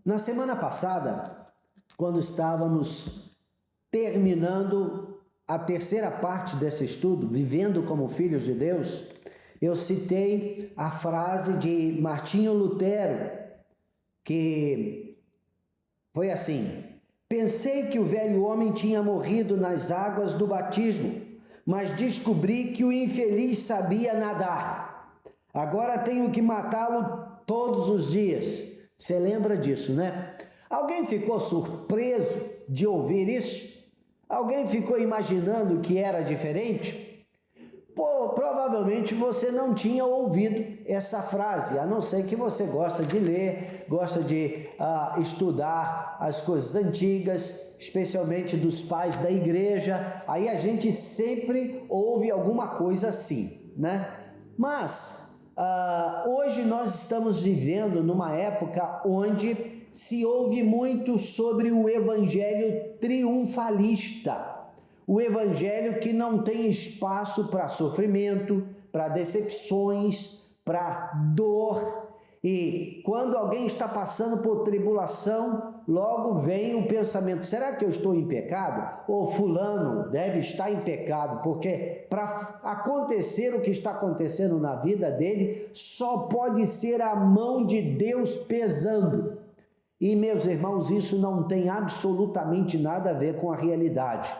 Na semana passada, quando estávamos terminando a terceira parte desse estudo, Vivendo como Filhos de Deus, eu citei a frase de Martinho Lutero, que foi assim: pensei que o velho homem tinha morrido nas águas do batismo, mas descobri que o infeliz sabia nadar. Agora tenho que matá-lo todos os dias. Você lembra disso, né? Alguém ficou surpreso de ouvir isso? Alguém ficou imaginando que era diferente? Provavelmente você não tinha ouvido essa frase, a não ser que você gosta de ler, gosta de estudar as coisas antigas, especialmente dos pais da igreja. Aí a gente sempre ouve alguma coisa assim, né? Mas hoje nós estamos vivendo numa época onde se ouve muito sobre o evangelho triunfalista. O evangelho que não tem espaço para sofrimento, para decepções, para dor. E quando alguém está passando por tribulação, logo vem o pensamento: será que eu estou em pecado? Ou fulano deve estar em pecado, porque para acontecer o que está acontecendo na vida dele, só pode ser a mão de Deus pesando. E, meus irmãos, isso não tem absolutamente nada a ver com a realidade.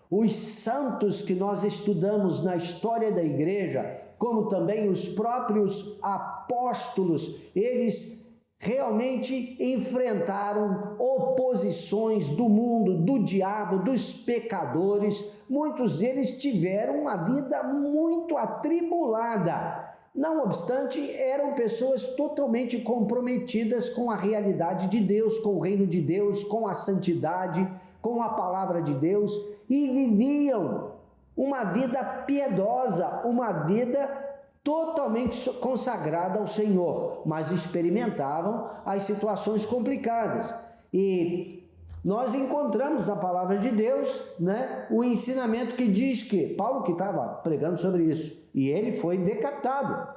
Os santos que nós estudamos na história da igreja, como também os próprios apóstolos, eles realmente enfrentaram oposições do mundo, do diabo, dos pecadores. Muitos deles tiveram uma vida muito atribulada. Não obstante, eram pessoas totalmente comprometidas com a realidade de Deus, com o reino de Deus, com a santidade, com a palavra de Deus, e viviam uma vida piedosa, uma vida totalmente consagrada ao Senhor, mas experimentavam as situações complicadas. E nós encontramos na palavra de Deus, né, o ensinamento que diz que Paulo que estava pregando sobre isso, e ele foi decapitado,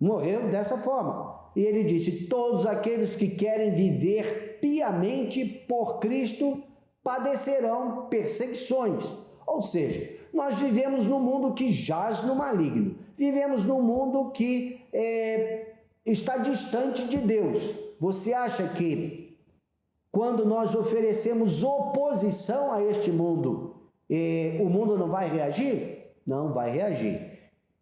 morreu dessa forma. E ele disse: todos aqueles que querem viver piamente por Cristo padecerão perseguições. Ou seja, nós vivemos num mundo que jaz no maligno, vivemos num mundo que está distante de Deus. Você acha que quando nós oferecemos oposição a este mundo, o mundo não vai reagir? Não vai reagir.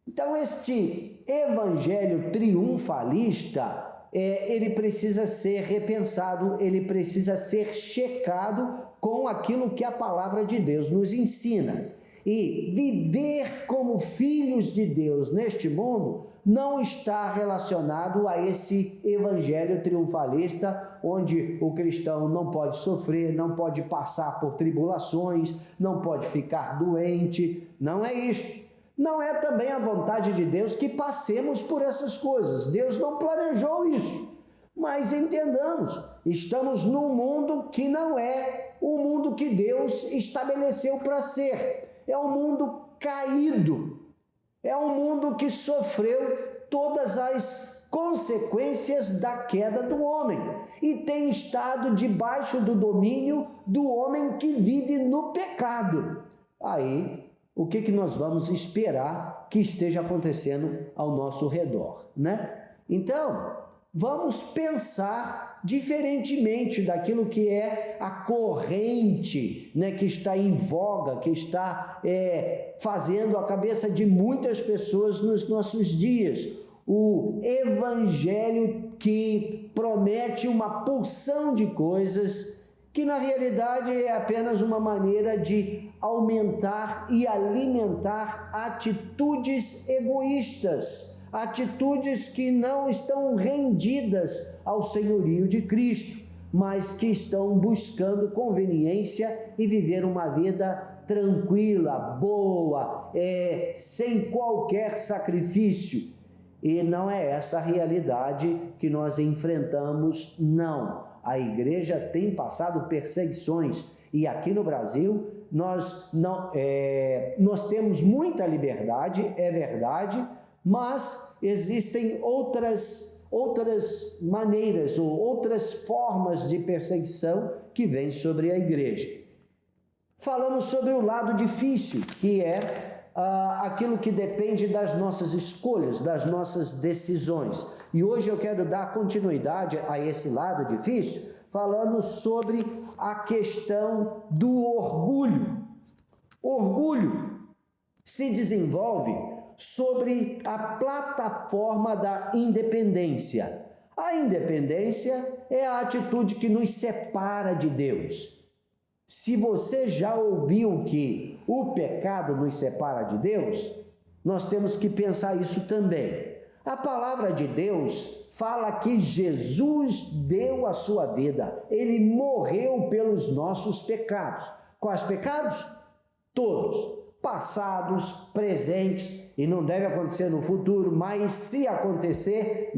Então, este evangelho triunfalista, ele precisa ser repensado, ele precisa ser checado com aquilo que a palavra de Deus nos ensina. E viver como filhos de Deus neste mundo não está relacionado a esse evangelho triunfalista, onde o cristão não pode sofrer, não pode passar por tribulações, não pode ficar doente. Não é isto. Não é também a vontade de Deus que passemos por essas coisas. Deus não planejou isso. Mas entendamos, estamos num mundo que não é o mundo que Deus estabeleceu para ser. É um mundo caído. É um mundo que sofreu todas as consequências da queda do homem e tem estado debaixo do domínio do homem que vive no pecado. Aí, o que nós vamos esperar que esteja acontecendo ao nosso redor, né? Então, vamos pensar diferentemente daquilo que é a corrente, né, que está em voga, que está fazendo a cabeça de muitas pessoas nos nossos dias. O evangelho que promete uma porção de coisas que na realidade é apenas uma maneira de aumentar e alimentar atitudes egoístas, atitudes que não estão rendidas ao senhorio de Cristo, mas que estão buscando conveniência e viver uma vida tranquila, boa, sem qualquer sacrifício. E não é essa a realidade que nós enfrentamos, não. A igreja tem passado perseguições e aqui no Brasil nós temos muita liberdade, é verdade, mas existem outras outras maneiras ou outras formas de perseguição que vêm sobre a igreja. Falamos sobre o lado difícil, que é aquilo que depende das nossas escolhas, das nossas decisões. E hoje eu quero dar continuidade a esse lado difícil, falando sobre a questão do orgulho. Orgulho se desenvolve sobre a plataforma da independência. A independência é a atitude que nos separa de Deus. Se você já ouviu que o pecado nos separa de Deus, nós temos que pensar isso também. A palavra de Deus fala que Jesus deu a sua vida. Ele morreu pelos nossos pecados. Quais pecados? Todos. Passados, presentes, e não deve acontecer no futuro, mas se acontecer,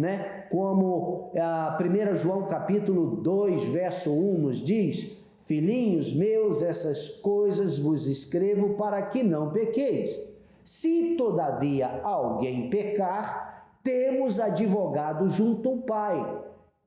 como 1 João capítulo 2, verso 1 nos diz: filhinhos meus, essas coisas vos escrevo para que não pequeis. Se todavia alguém pecar, temos advogado junto ao Pai.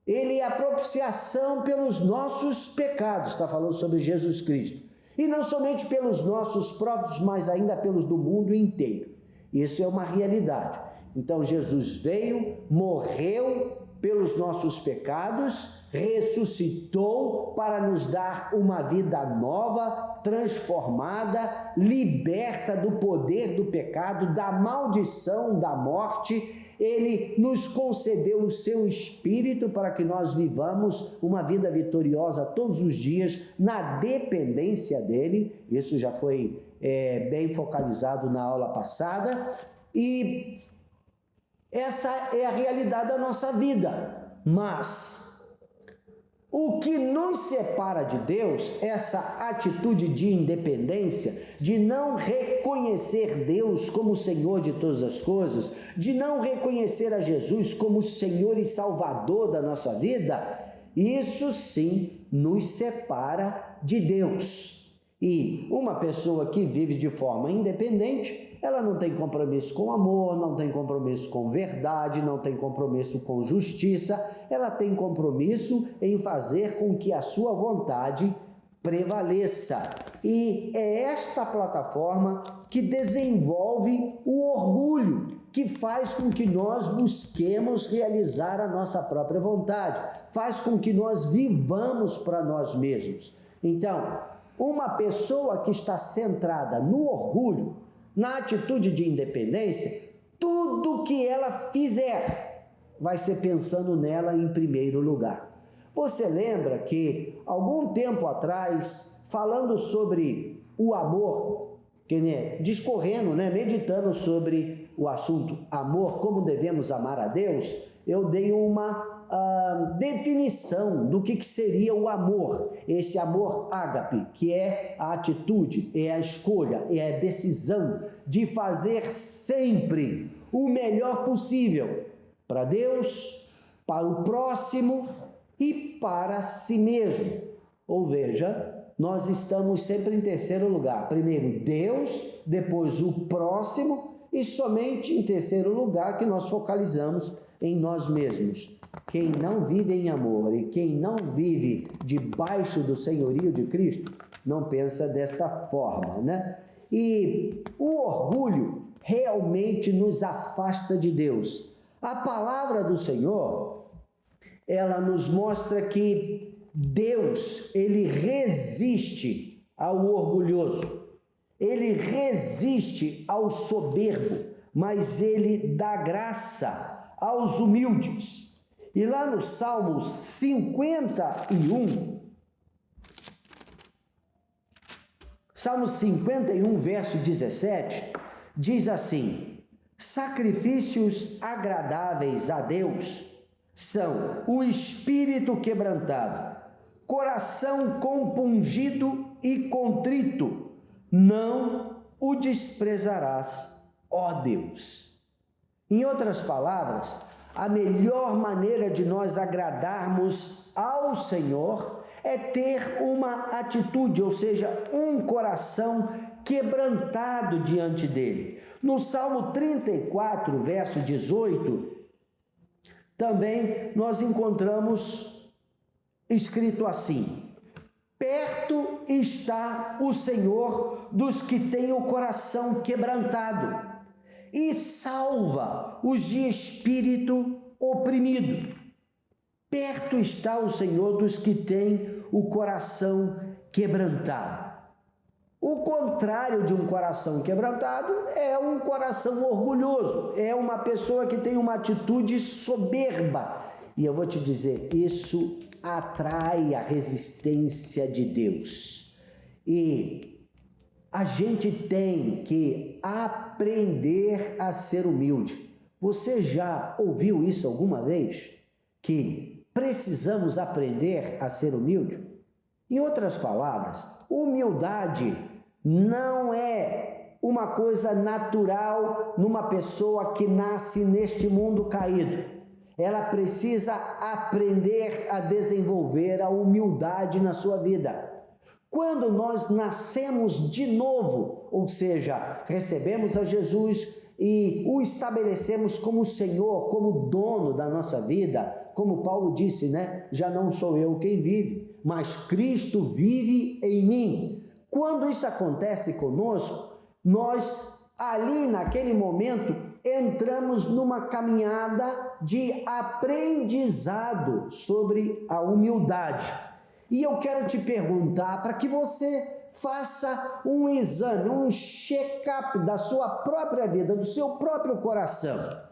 Ele é a propiciação pelos nossos pecados, está falando sobre Jesus Cristo. E não somente pelos nossos próprios, mas ainda pelos do mundo inteiro. Isso é uma realidade. Então Jesus veio, morreu pelos nossos pecados, ressuscitou para nos dar uma vida nova, transformada, liberta do poder do pecado, da maldição da morte. Ele nos concedeu o seu Espírito para que nós vivamos uma vida vitoriosa todos os dias na dependência dele. Isso já foi bem focalizado na aula passada. E essa é a realidade da nossa vida. Mas o que nos separa de Deus, essa atitude de independência, de não reconhecer Deus como Senhor de todas as coisas, de não reconhecer a Jesus como Senhor e Salvador da nossa vida, isso sim nos separa de Deus. E uma pessoa que vive de forma independente, ela não tem compromisso com amor, não tem compromisso com verdade, não tem compromisso com justiça, ela tem compromisso em fazer com que a sua vontade prevaleça. E é esta plataforma que desenvolve o orgulho, que faz com que nós busquemos realizar a nossa própria vontade, faz com que nós vivamos para nós mesmos. Então, uma pessoa que está centrada no orgulho, na atitude de independência, tudo que ela fizer vai ser pensando nela em primeiro lugar. Você lembra que algum tempo atrás, falando sobre o amor, discorrendo, meditando sobre o assunto amor, como devemos amar a Deus, eu dei uma definição do que seria o amor, esse amor ágape, que é a atitude, é a escolha, é a decisão de fazer sempre o melhor possível para Deus, para o próximo e para si mesmo. Ou veja, nós estamos sempre em terceiro lugar. Primeiro Deus, depois o próximo e somente em terceiro lugar que nós focalizamos em nós mesmos. Quem não vive em amor e quem não vive debaixo do senhorio de Cristo, não pensa desta forma, E o orgulho realmente nos afasta de Deus. A palavra do Senhor, ela nos mostra que Deus, ele resiste ao orgulhoso, ele resiste ao soberbo, mas ele dá graça aos humildes. E lá no Salmo 51, Salmo 51, verso 17, diz assim: sacrifícios agradáveis a Deus são o espírito quebrantado, coração compungido e contrito, não o desprezarás, ó Deus. Em outras palavras, a melhor maneira de nós agradarmos ao Senhor é ter uma atitude, ou seja, um coração quebrantado diante dele. No Salmo 34, verso 18, também nós encontramos escrito assim: perto está o Senhor dos que têm o coração quebrantado e salva os de espírito oprimido. Perto está o Senhor dos que têm o coração quebrantado. O contrário de um coração quebrantado é um coração orgulhoso, é uma pessoa que tem uma atitude soberba. E eu vou te dizer, isso atrai a resistência de Deus. E a gente tem que aprender a ser humilde. Você já ouviu isso alguma vez? Que precisamos aprender a ser humilde? Em outras palavras, humildade não é uma coisa natural numa pessoa que nasce neste mundo caído. Ela precisa aprender a desenvolver a humildade na sua vida. Quando nós nascemos de novo, ou seja, recebemos a Jesus e o estabelecemos como Senhor, como dono da nossa vida, como Paulo disse, né? Já não sou eu quem vive, mas Cristo vive em mim. Quando isso acontece conosco, nós ali naquele momento entramos numa caminhada de aprendizado sobre a humildade. E eu quero te perguntar para que você faça um exame, um check-up da sua própria vida, do seu próprio coração.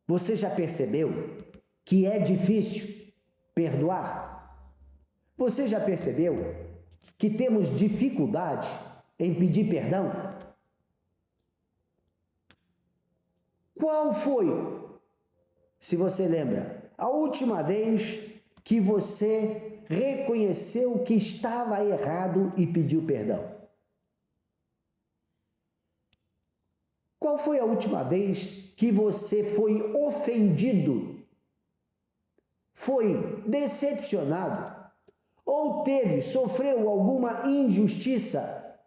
Você já percebeu que é difícil perdoar? Você já percebeu que temos dificuldade em pedir perdão? Qual foi, se você lembra, a última vez que você reconheceu que estava errado e pediu perdão? Qual foi a última vez que você foi ofendido, foi decepcionado, ou sofreu alguma injustiça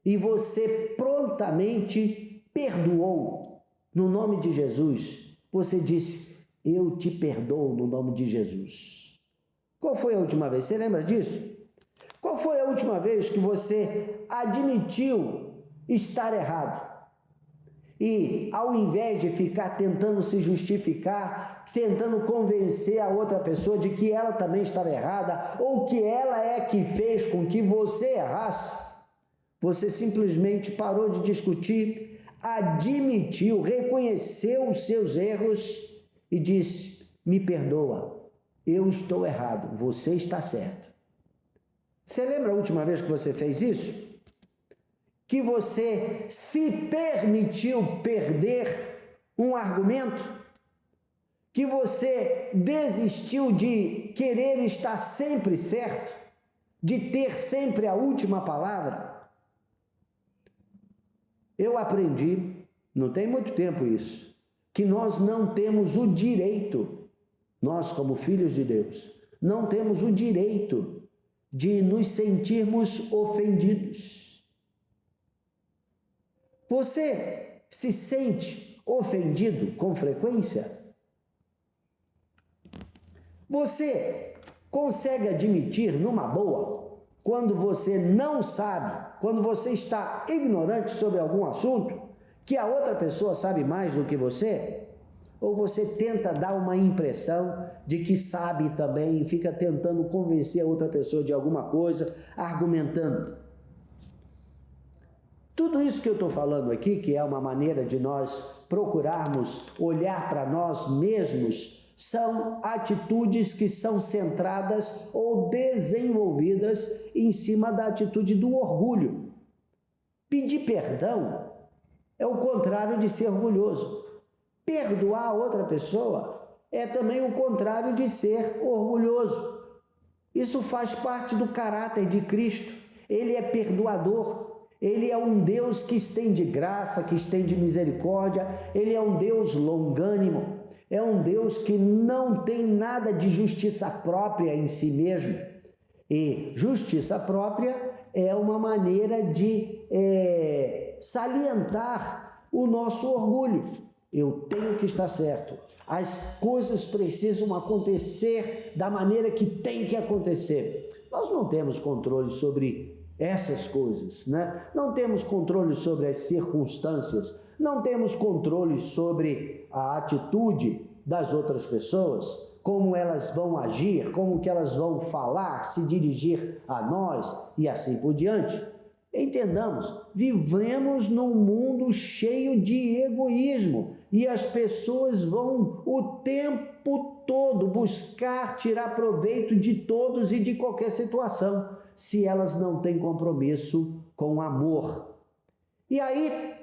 e você prontamente perdoou no nome de Jesus? Você disse: eu te perdoo no nome de Jesus. Qual foi a última vez? Você lembra disso? Qual foi a última vez que você admitiu estar errado? E ao invés de ficar tentando se justificar, tentando convencer a outra pessoa de que ela também estava errada, ou que ela é que fez com que você errasse, você simplesmente parou de discutir, admitiu, reconheceu os seus erros e disse: me perdoa, eu estou errado, você está certo. Você lembra a última vez que você fez isso? Que você se permitiu perder um argumento? Que você desistiu de querer estar sempre certo? De ter sempre a última palavra? Eu aprendi, não tem muito tempo isso, que nós não temos o direito, nós como filhos de Deus, não temos o direito de nos sentirmos ofendidos. Você se sente ofendido com frequência? Você consegue admitir numa boa, quando você não sabe, quando você está ignorante sobre algum assunto, que a outra pessoa sabe mais do que você? Ou você tenta dar uma impressão de que sabe também e fica tentando convencer a outra pessoa de alguma coisa, argumentando? Tudo isso que eu estou falando aqui, que é uma maneira de nós procurarmos olhar para nós mesmos, são atitudes que são centradas ou desenvolvidas em cima da atitude do orgulho. Pedir perdão é o contrário de ser orgulhoso. Perdoar a outra pessoa é também o contrário de ser orgulhoso. Isso faz parte do caráter de Cristo. Ele é perdoador. Ele é um Deus que estende graça, que estende misericórdia. Ele é um Deus longânimo. É um Deus que não tem nada de justiça própria em si mesmo. E justiça própria é uma maneira de salientar o nosso orgulho. eu tenho que estar certo. As coisas precisam acontecer da maneira que tem que acontecer. Nós não temos controle sobre essas coisas, né? Não temos controle sobre as circunstâncias, não temos controle sobre a atitude das outras pessoas, como elas vão agir, como que elas vão falar, se dirigir a nós e assim por diante. Entendamos, vivemos num mundo cheio de egoísmo e as pessoas vão o tempo todo buscar tirar proveito de todos e de qualquer situação, se elas não têm compromisso com o amor. E aí,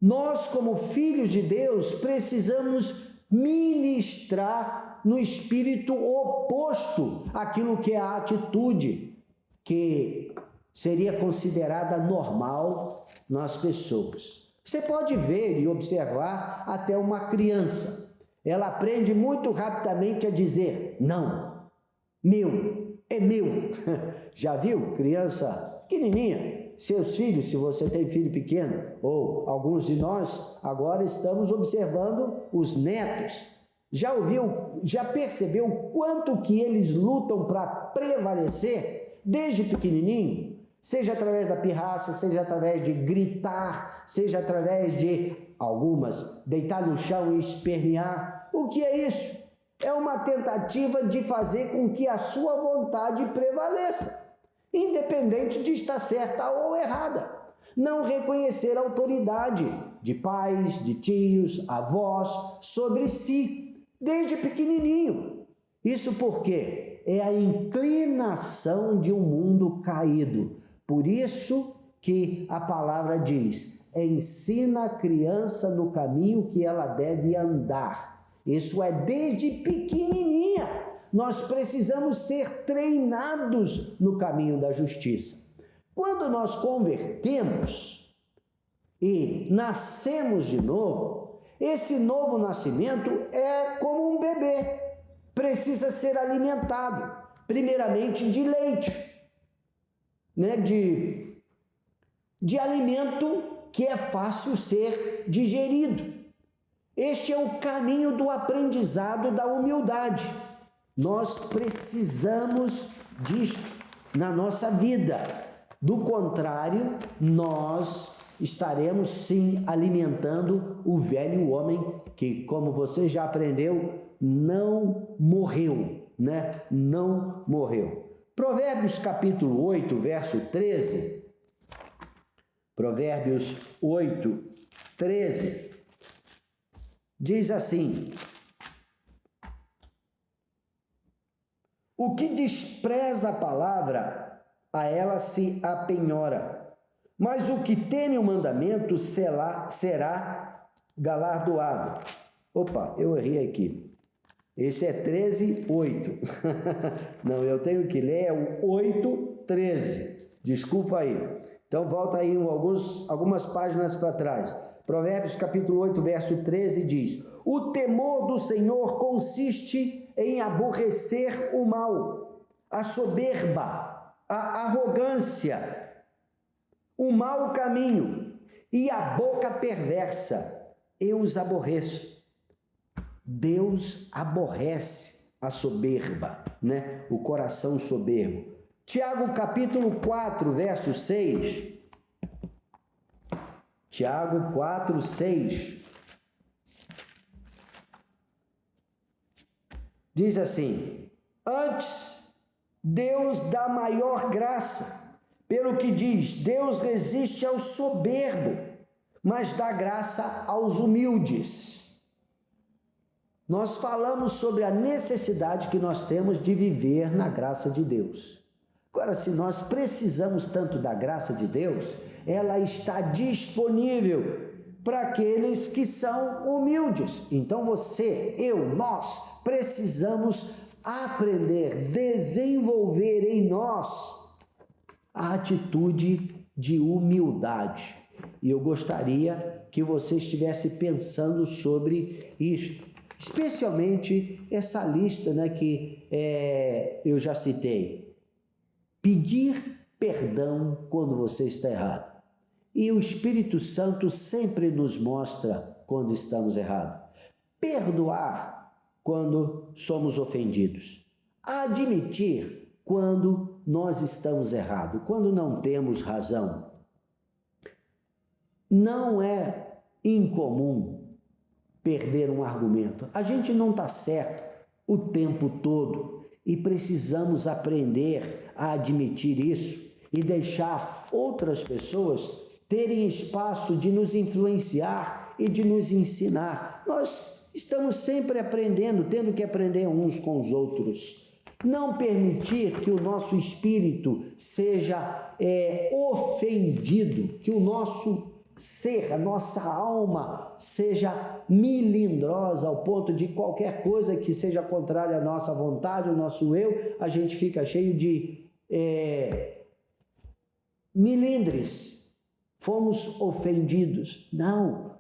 nós como filhos de Deus precisamos ministrar no espírito oposto àquilo que é a atitude que seria considerada normal nas pessoas. Você pode ver e observar até uma criança. Ela aprende muito rapidamente a dizer não, meu, é meu. Já viu criança pequenininha? Seus filhos, se você tem filho pequeno, ou alguns de nós agora estamos observando os netos. Já percebeu o quanto que eles lutam para prevalecer desde pequenininho? Seja através da pirraça, seja através de gritar, seja através de algumas deitar no chão e espernear. O que é isso? É uma tentativa de fazer com que a sua vontade prevaleça, independente de estar certa ou errada. Não reconhecer a autoridade de pais, de tios, avós sobre si, desde pequenininho. Isso porque é a inclinação de um mundo caído. Por isso que a palavra diz: ensina a criança no caminho que ela deve andar. Isso é desde pequenininha. Nós precisamos ser treinados no caminho da justiça. Quando nós convertemos e nascemos de novo, esse novo nascimento é como um bebê. Precisa ser alimentado, primeiramente de leite, né? de alimento que é fácil ser digerido. Este é o caminho do aprendizado da humildade. Nós precisamos disto na nossa vida. Do contrário, nós estaremos sim alimentando o velho homem que, como você já aprendeu, não morreu, né? Não morreu. Provérbios capítulo 8, verso 13. Provérbios 8, 13. Diz assim: o que despreza a palavra, a ela se apenhora, mas o que teme o mandamento será galardoado. Opa, eu errei aqui. Esse é 13, 8. Não, eu tenho que ler é o 8, 13. Desculpa aí. Então volta aí algumas páginas para trás. Provérbios capítulo 8, verso 13 diz: o temor do Senhor consiste em aborrecer o mal, a soberba, a arrogância, o mau caminho e a boca perversa. Eu os aborreço. Deus aborrece a soberba, né? O coração soberbo. Tiago capítulo 4, verso 6. Tiago 4, 6. Diz assim: antes, Deus dá maior graça, pelo que diz, Deus resiste ao soberbo, mas dá graça aos humildes. Nós falamos sobre a necessidade que nós temos de viver na graça de Deus. Agora, se nós precisamos tanto da graça de Deus, ela está disponível para aqueles que são humildes. Então você, eu, nós precisamos aprender, desenvolver em nós a atitude de humildade. E eu gostaria que você estivesse pensando sobre isto. Especialmente essa lista, né, que eu já citei. Pedir perdão quando você está errado. E o Espírito Santo sempre nos mostra quando estamos errados. Perdoar quando somos ofendidos. Admitir quando nós estamos errados, quando não temos razão. Não é incomum perder um argumento. A gente não está certo o tempo todo e precisamos aprender a admitir isso e deixar outras pessoas terem espaço de nos influenciar e de nos ensinar. Nós estamos sempre aprendendo, tendo que aprender uns com os outros. Não permitir que o nosso espírito seja ofendido, que o nosso ser, a nossa alma seja melindrosa ao ponto de qualquer coisa que seja contrária à nossa vontade, ao nosso eu, a gente fica cheio de melindres, fomos ofendidos. Não,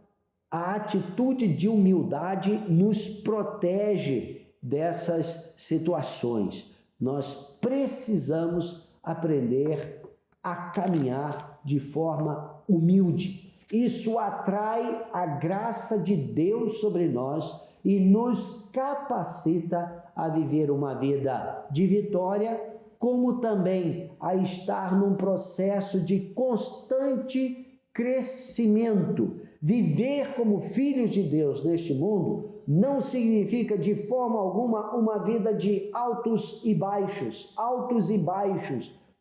a atitude de humildade nos protege dessas situações. Nós precisamos aprender a caminhar de forma humilde. Isso atrai a graça de Deus sobre nós e nos capacita a viver uma vida de vitória, como também a estar num processo de constante crescimento. Viver como filhos de Deus neste mundo não significa de forma alguma uma vida de altos e baixos,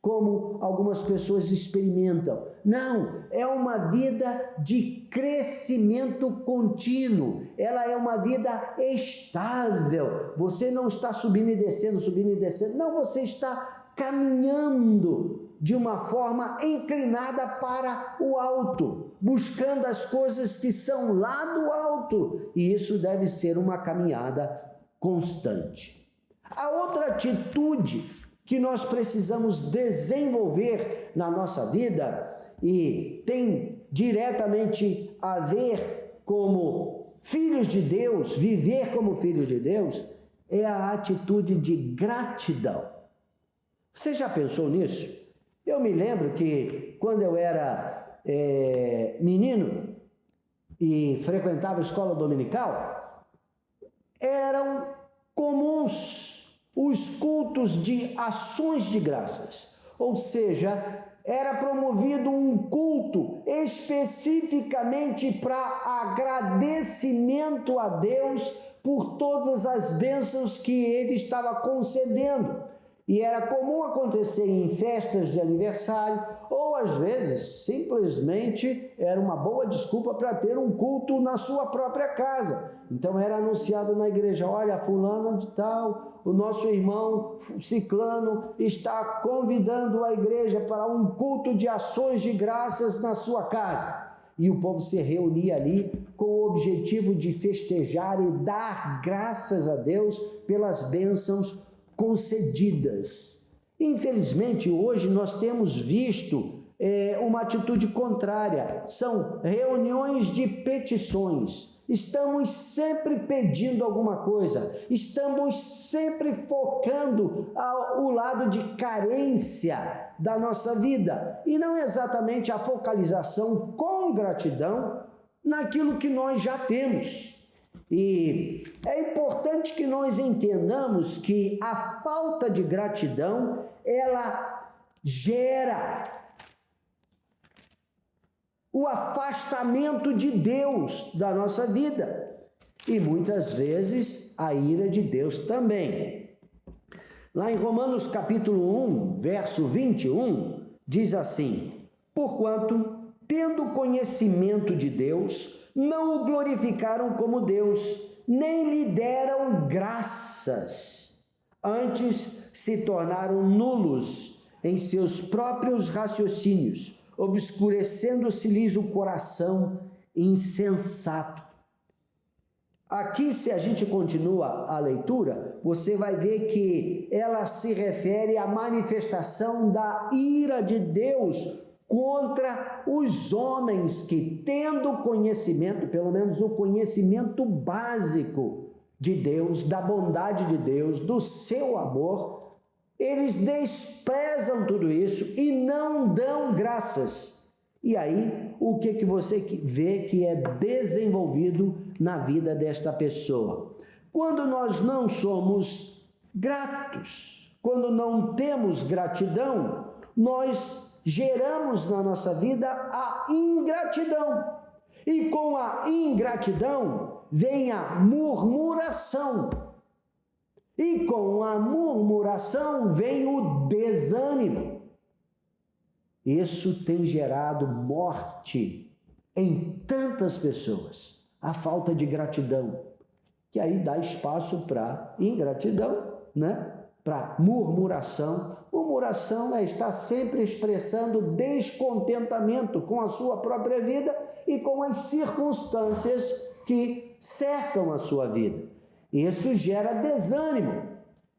como algumas pessoas experimentam. Não, é uma vida de crescimento contínuo, ela é uma vida estável. Você não está subindo e descendo, não, você está caminhando de uma forma inclinada para o alto, buscando as coisas que são lá do alto, e isso deve ser uma caminhada constante. A outra atitude que nós precisamos desenvolver na nossa vida e tem diretamente a ver como filhos de Deus, viver como filhos de Deus, é a atitude de gratidão. Você já pensou nisso? Eu me lembro que quando eu era menino e frequentava a escola dominical, eram comuns os cultos de ações de graças, ou seja, era promovido um culto especificamente para agradecimento a Deus por todas as bênçãos que Ele estava concedendo. E era comum acontecer em festas de aniversário, ou às vezes simplesmente era uma boa desculpa para ter um culto na sua própria casa. Então era anunciado na igreja: olha, fulano de tal, o nosso irmão ciclano está convidando a igreja para um culto de ações de graças na sua casa. E o povo se reunia ali com o objetivo de festejar e dar graças a Deus pelas bênçãos concedidas. Infelizmente, hoje nós temos visto uma atitude contrária. São reuniões de petições. Estamos sempre pedindo alguma coisa. Estamos sempre focando o lado de carência da nossa vida. E não exatamente a focalização com gratidão naquilo que nós já temos. E é importante que nós entendamos que a falta de gratidão, ela gera o afastamento de Deus da nossa vida e muitas vezes a ira de Deus também. Lá em Romanos capítulo 1, verso 21, diz assim: porquanto, tendo conhecimento de Deus, não o glorificaram como Deus, nem lhe deram graças. Antes se tornaram nulos em seus próprios raciocínios, obscurecendo-se-lhes o coração insensato. Aqui, se a gente continua a leitura, você vai ver que ela se refere à manifestação da ira de Deus contra os homens que, tendo conhecimento, pelo menos o conhecimento básico de Deus, da bondade de Deus, do seu amor, eles desprezam tudo isso e não dão graças. E aí o que você vê que é desenvolvido na vida desta pessoa. Quando nós não somos gratos, quando não temos gratidão, nós geramos na nossa vida a ingratidão. E com a ingratidão vem a murmuração. E com a murmuração vem o desânimo. Isso tem gerado morte em tantas pessoas. A falta de gratidão, que aí dá espaço para ingratidão, né? Para murmuração. Murmuração é estar sempre expressando descontentamento com a sua própria vida e com as circunstâncias que cercam a sua vida. Isso gera desânimo.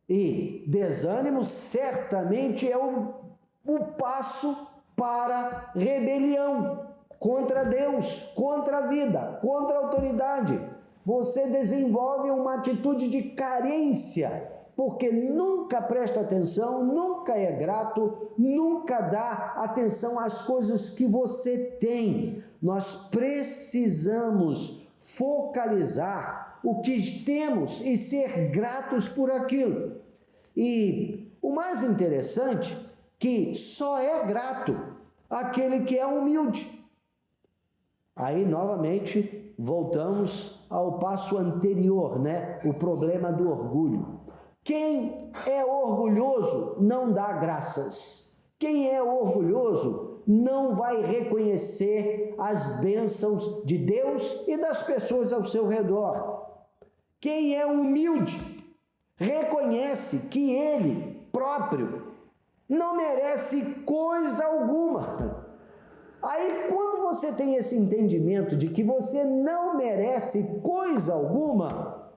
E desânimo certamente é o passo para rebelião contra Deus, contra a vida, contra a autoridade. Você desenvolve uma atitude de carência, porque nunca presta atenção, nunca é grato, nunca dá atenção às coisas que você tem. Nós precisamos focalizar o que temos e ser gratos por aquilo. E o mais interessante é que só é grato aquele que é humilde. Aí, novamente, voltamos ao passo anterior, né? O problema do orgulho. Quem é orgulhoso não dá graças. Quem é orgulhoso não vai reconhecer as bênçãos de Deus e das pessoas ao seu redor. Quem é humilde reconhece que ele próprio não merece coisa alguma. Aí, quando você tem esse entendimento de que você não merece coisa alguma,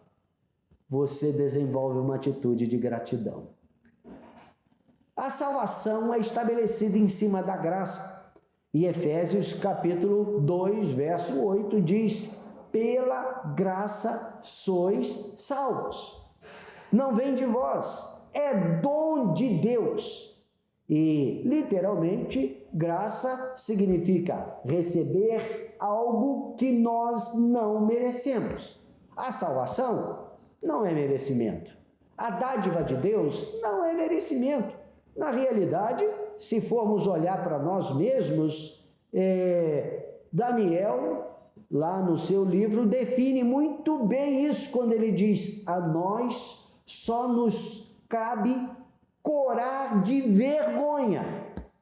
você desenvolve uma atitude de gratidão. A salvação é estabelecida em cima da graça. E Efésios capítulo 2, verso 8 diz: pela graça sois salvos. Não vem de vós, é dom de Deus. E, literalmente, graça significa receber algo que nós não merecemos. A salvação não é merecimento. A dádiva de Deus não é merecimento. Na realidade, se formos olhar para nós mesmos, Daniel, lá no seu livro, define muito bem isso quando ele diz: a nós só nos cabe corar de vergonha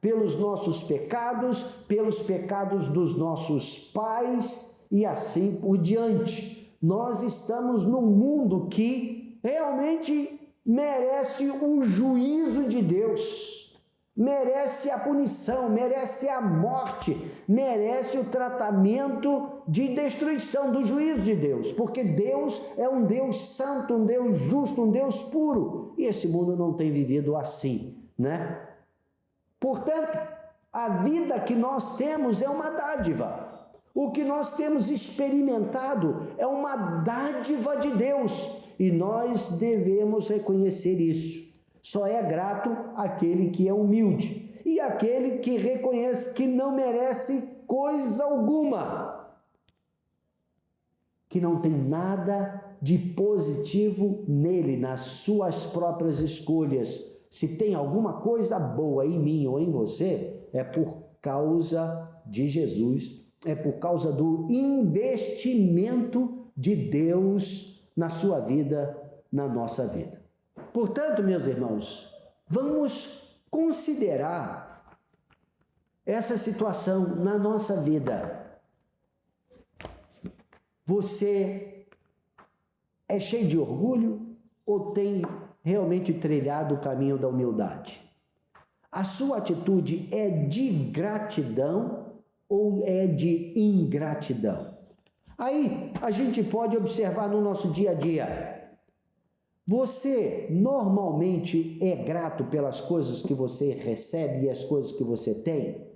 pelos nossos pecados, pelos pecados dos nossos pais e assim por diante. Nós estamos num mundo que realmente merece o juízo de Deus, merece a punição, merece a morte, merece o tratamento de destruição do juízo de Deus, porque Deus é um Deus santo, um Deus justo, um Deus puro, e esse mundo não tem vivido assim, né? Portanto, a vida que nós temos é uma dádiva. O que nós temos experimentado é uma dádiva de Deus e nós devemos reconhecer isso. Só é grato aquele que é humilde e aquele que reconhece que não merece coisa alguma, que não tem nada de positivo nele, nas suas próprias escolhas. Se tem alguma coisa boa em mim ou em você, é por causa de Jesus. É por causa do investimento de Deus na sua vida, na nossa vida. Portanto, meus irmãos, vamos considerar essa situação na nossa vida. Você é cheio de orgulho ou tem realmente trilhado o caminho da humildade? A sua atitude é de gratidão ou é de ingratidão? Aí a gente pode observar no nosso dia a dia. Você normalmente é grato pelas coisas que você recebe e as coisas que você tem?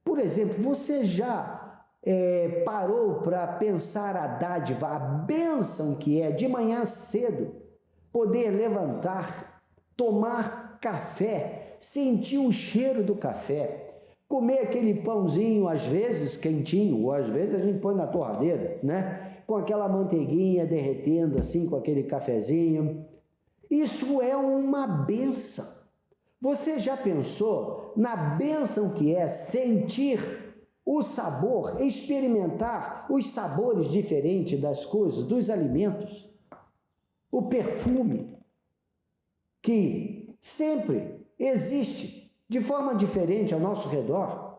Por exemplo, você já parou para pensar a dádiva, a bênção que é de manhã cedo poder levantar, tomar café, sentir o cheiro do café, comer aquele pãozinho, às vezes quentinho, ou às vezes a gente põe na torradeira, né? Com aquela manteiguinha derretendo assim, com aquele cafezinho. Isso é uma bênção. Você já pensou na bênção que é sentir o sabor, experimentar os sabores diferentes das coisas, dos alimentos? O perfume, que sempre existe de forma diferente ao nosso redor.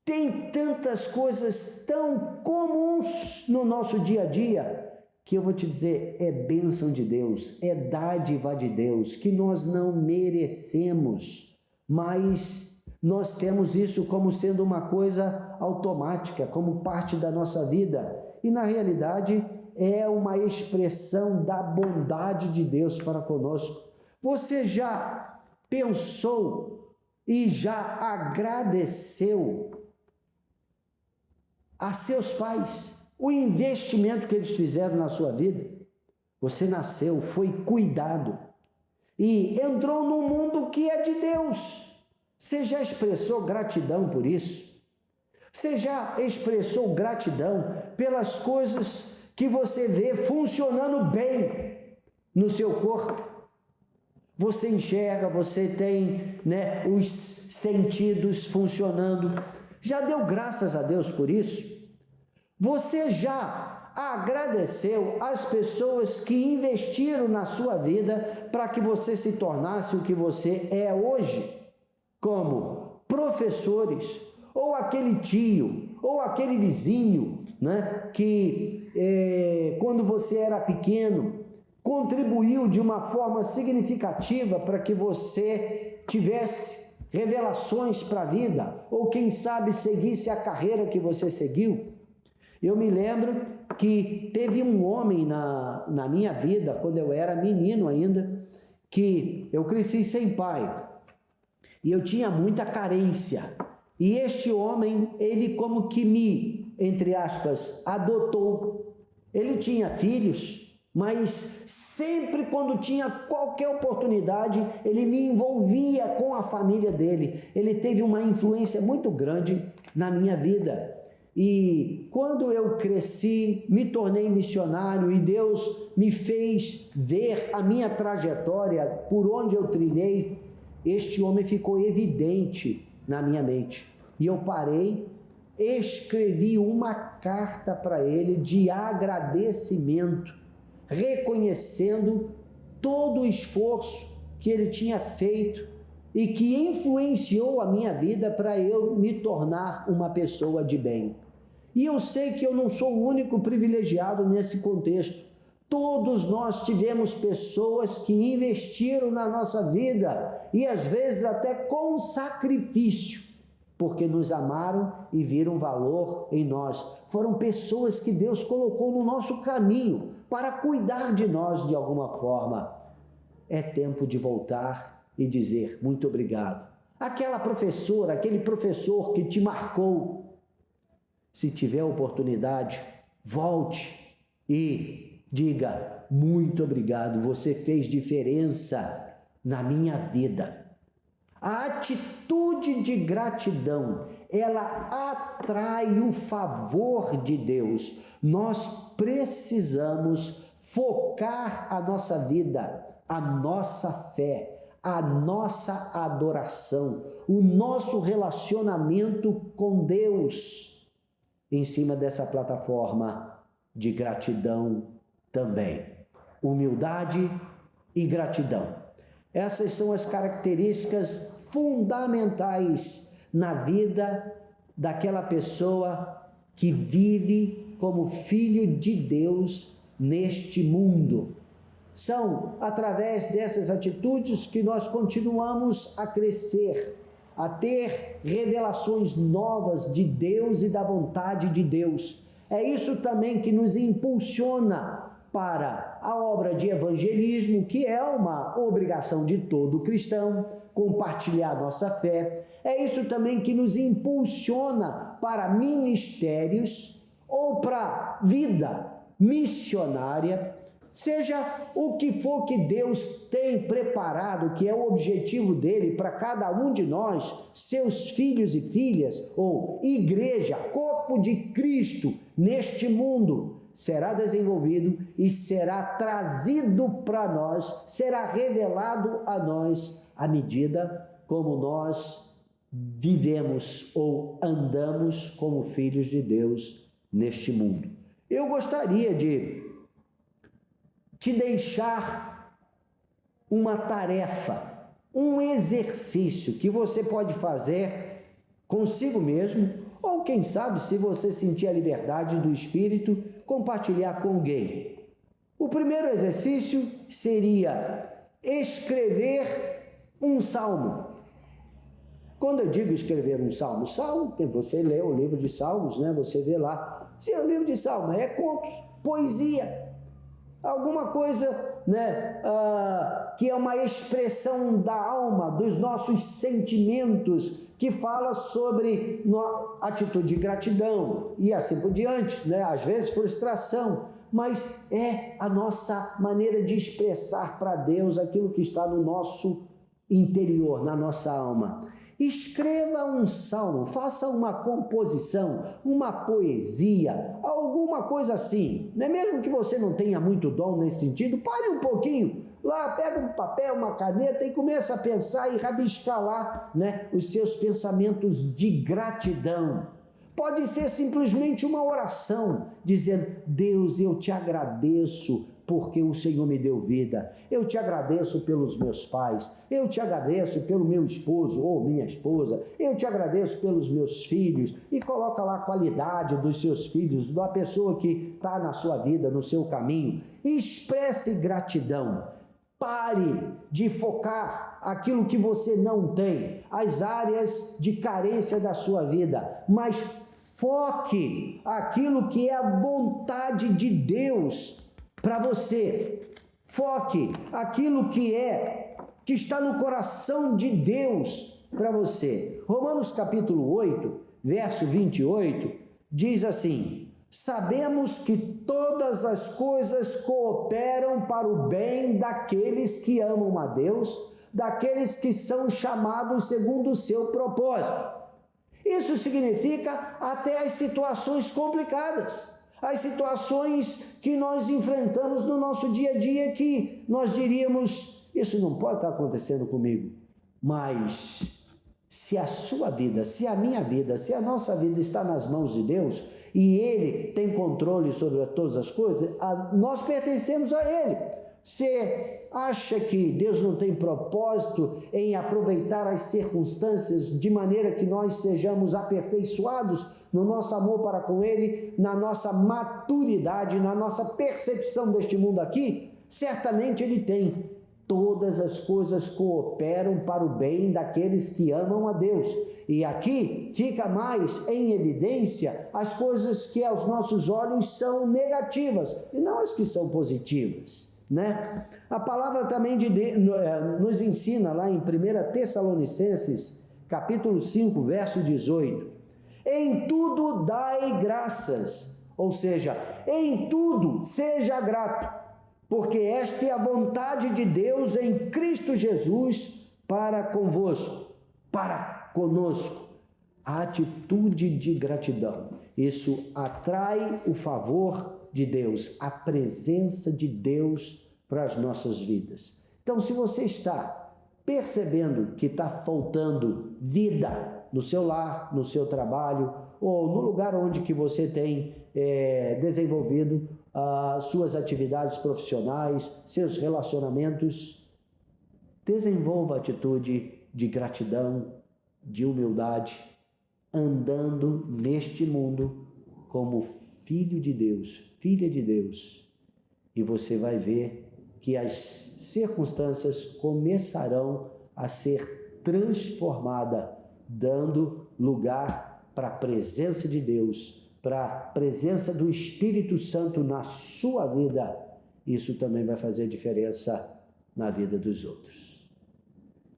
Tem tantas coisas tão comuns no nosso dia a dia, que eu vou te dizer, é bênção de Deus, é dádiva de Deus, que nós não merecemos, mas nós temos isso como sendo uma coisa automática, como parte da nossa vida, e na realidade é uma expressão da bondade de Deus para conosco. Você já pensou e já agradeceu a seus pais o investimento que eles fizeram na sua vida? Você nasceu, foi cuidado e entrou num mundo que é de Deus. Você já expressou gratidão por isso? Você já expressou gratidão pelas coisas que você vê funcionando bem no seu corpo? Você enxerga, você tem, né, os sentidos funcionando. Já deu graças a Deus por isso? Você já agradeceu às pessoas que investiram na sua vida para que você se tornasse o que você é hoje? Como professores, ou aquele tio, ou aquele vizinho, né, que quando você era pequeno, contribuiu de uma forma significativa para que você tivesse revelações para a vida, ou quem sabe seguisse a carreira que você seguiu. Eu me lembro que teve um homem na minha vida, quando eu era menino ainda, que eu cresci sem pai, e eu tinha muita carência. E este homem, ele como que me, entre aspas, adotou. Ele tinha filhos, mas sempre quando tinha qualquer oportunidade, ele me envolvia com a família dele. Ele teve uma influência muito grande na minha vida. E quando eu cresci, me tornei missionário e Deus me fez ver a minha trajetória, por onde eu trilhei, este homem ficou evidente na minha mente. E eu parei, escrevi uma carta para ele de agradecimento, reconhecendo todo o esforço que ele tinha feito e que influenciou a minha vida para eu me tornar uma pessoa de bem. E eu sei que eu não sou o único privilegiado nesse contexto. Todos nós tivemos pessoas que investiram na nossa vida e às vezes até com sacrifício, porque nos amaram e viram valor em nós. Foram pessoas que Deus colocou no nosso caminho para cuidar de nós de alguma forma. É tempo de voltar e dizer muito obrigado. Aquela professora, aquele professor que te marcou, se tiver oportunidade, volte e diga muito obrigado, você fez diferença na minha vida. A atitude de gratidão, ela atrai o favor de Deus. Nós precisamos focar a nossa vida, a nossa fé, a nossa adoração, o nosso relacionamento com Deus em cima dessa plataforma de gratidão também. Humildade e gratidão. Essas são as características fundamentais na vida daquela pessoa que vive como filho de Deus neste mundo. São através dessas atitudes que nós continuamos a crescer, a ter revelações novas de Deus e da vontade de Deus. É isso também que nos impulsiona para a obra de evangelismo, que é uma obrigação de todo cristão, compartilhar nossa fé. É isso também que nos impulsiona para ministérios ou para vida missionária. seja o que for que Deus tem preparado, que é o objetivo dele para cada um de nós, seus filhos e filhas, ou igreja, corpo de Cristo neste mundo, será desenvolvido e será trazido para nós, será revelado a nós à medida como nós vivemos ou andamos como filhos de Deus neste mundo. Eu gostaria de te deixar uma tarefa, um exercício que você pode fazer consigo mesmo, ou quem sabe, se você sentir a liberdade do Espírito, compartilhar com alguém. O primeiro exercício seria escrever um salmo. Quando eu digo escrever um salmo, você lê o livro de Salmos, né? Você vê lá. Se é o livro de Salmo, é contos, poesia, alguma coisa, né, que é uma expressão da alma, dos nossos sentimentos, que fala sobre atitude de gratidão e assim por diante, né? Às vezes frustração, mas é a nossa maneira de expressar para Deus aquilo que está no nosso interior, na nossa alma. Escreva um salmo, faça uma composição, uma poesia, alguma coisa assim. Não é mesmo que você não tenha muito dom nesse sentido? Pare um pouquinho, lá pega um papel, uma caneta e começa a pensar e rabiscar lá, né, os seus pensamentos de gratidão. Pode ser simplesmente uma oração, dizendo: Deus, eu te agradeço porque o Senhor me deu vida. Eu te agradeço pelos meus pais. Eu te agradeço pelo meu esposo ou minha esposa. Eu te agradeço pelos meus filhos. E coloca lá a qualidade dos seus filhos, da pessoa que está na sua vida, no seu caminho. Expresse gratidão. Pare de focar aquilo que você não tem, as áreas de carência da sua vida, mas foque aquilo que é a vontade de Deus para você. Foque aquilo que está no coração de Deus para você. Romanos capítulo 8, verso 28, diz assim: sabemos que todas as coisas cooperam para o bem daqueles que amam a Deus, daqueles que são chamados segundo o seu propósito. Isso significa até as situações complicadas, as situações que nós enfrentamos no nosso dia a dia, que nós diríamos: isso não pode estar acontecendo comigo. Mas se a sua vida, se a minha vida, se a nossa vida está nas mãos de Deus, e Ele tem controle sobre todas as coisas, nós pertencemos a Ele. Você acha que Deus não tem propósito em aproveitar as circunstâncias de maneira que nós sejamos aperfeiçoados no nosso amor para com Ele, na nossa maturidade, na nossa percepção deste mundo aqui? Certamente Ele tem. Todas as coisas cooperam para o bem daqueles que amam a Deus. E aqui fica mais em evidência as coisas que aos nossos olhos são negativas e não as que são positivas, né? A palavra também nos ensina lá em 1 Tessalonicenses, capítulo 5, verso 18: em tudo dai graças, ou seja, em tudo seja grato, porque esta é a vontade de Deus em Cristo Jesus para convosco, para conosco. A atitude de gratidão, isso atrai o favor de Deus, a presença de Deus para as nossas vidas. Então, se você está percebendo que está faltando vida no seu lar, no seu trabalho, ou no lugar onde que você tem desenvolvido suas atividades profissionais, seus relacionamentos, desenvolva a atitude de gratidão, de humildade, andando neste mundo como filho de Deus, filha de Deus. E você vai ver que as circunstâncias começarão a ser transformadas, dando lugar para a presença de Deus, para a presença do Espírito Santo na sua vida. Isso também vai fazer diferença na vida dos outros.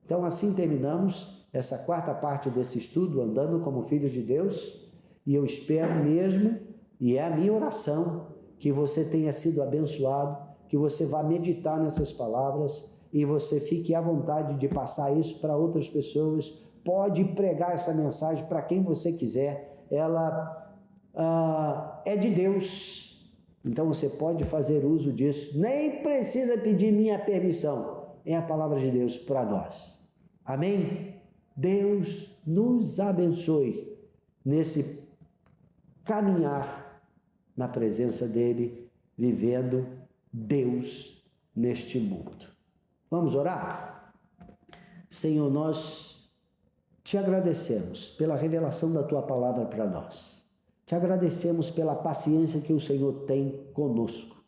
Então, assim terminamos essa quarta parte desse estudo, Andando como Filho de Deus, e eu espero mesmo, e é a minha oração, que você tenha sido abençoado, que que você vá meditar nessas palavras e você fique à vontade de passar isso para outras pessoas. Pode pregar essa mensagem para quem você quiser. Ela é de Deus. Então você pode fazer uso disso. Nem precisa pedir minha permissão. É a palavra de Deus para nós. Amém? Deus nos abençoe nesse caminhar na presença dele, vivendo Deus neste mundo. Vamos orar? Senhor, nós te agradecemos pela revelação da tua palavra para nós. Te agradecemos pela paciência que o Senhor tem conosco.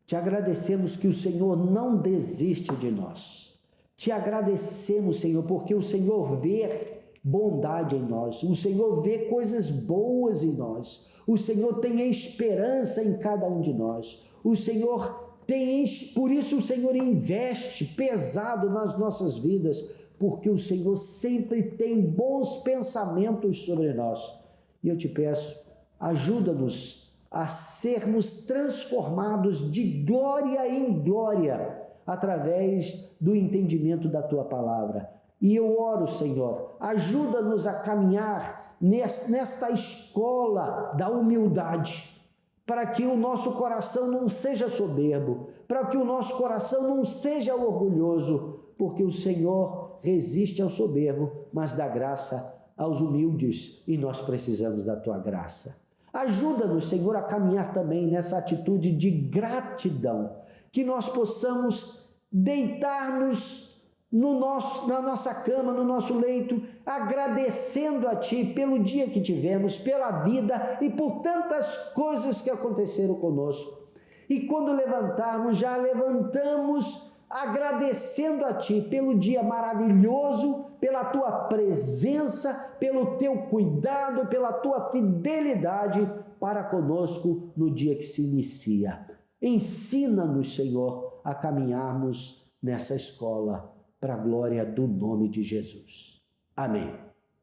Te agradecemos que o Senhor não desiste de nós. Te agradecemos, Senhor, porque o Senhor vê bondade em nós. O Senhor vê coisas boas em nós. O Senhor tem esperança em cada um de nós. O Senhor tem, por isso o Senhor investe pesado nas nossas vidas, porque o Senhor sempre tem bons pensamentos sobre nós. E eu te peço, ajuda-nos a sermos transformados de glória em glória, através do entendimento da tua palavra. E eu oro, Senhor, ajuda-nos a caminhar nesta escola da humildade, para que o nosso coração não seja soberbo, para que o nosso coração não seja orgulhoso, porque o Senhor resiste ao soberbo, mas dá graça aos humildes, e nós precisamos da tua graça. Ajuda-nos, Senhor, a caminhar também nessa atitude de gratidão, que nós possamos deitar-nos na nossa cama, no nosso leito, agradecendo a Ti pelo dia que tivemos, pela vida e por tantas coisas que aconteceram conosco. E quando levantarmos, já levantamos agradecendo a Ti pelo dia maravilhoso, pela Tua presença, pelo Teu cuidado, pela Tua fidelidade para conosco no dia que se inicia. Ensina-nos, Senhor, a caminharmos nessa escola para a glória do nome de Jesus. Amém.